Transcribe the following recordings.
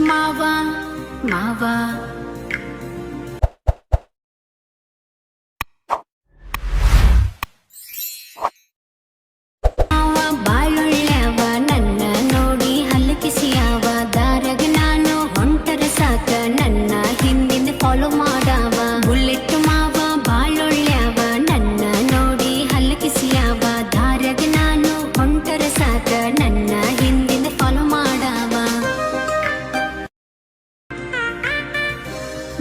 ಮಾವಾ ಮಾವಾ ಬಾಳೊಳ್ಳೆವ ನನ್ನ ನೋಡಿ ಹಲ್ಲಕಿಸಿಯಾವ ದಾರಗ ನಾನು ಹೊಂಟರ ಸಾಕ ನನ್ನ ಹಿಂದಿಂದ ಫಾಲೋ ಮಾಡಾವ ಬುಲೆಟ್ ಮಾವ ಬಾಳೊಳ್ಳೆವ ನನ್ನ ನೋಡಿ ಹಲ್ಲಕಿಸಿಯಾವ ದಾರಗ ನಾನು ಹೊಂಟರ ಸಾಕ ನನ್ನ ಹಿಂದಿಂದ ಫಾಲೋ ಮಾಡಾವ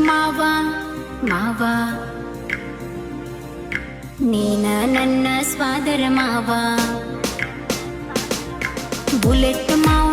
ಮಾವಾ ಮಾವಾ ನೀನ ನನ್ನ ಸ್ವಾದರ ಮಾವ ಬುಲೆಟ್ ಮಾವ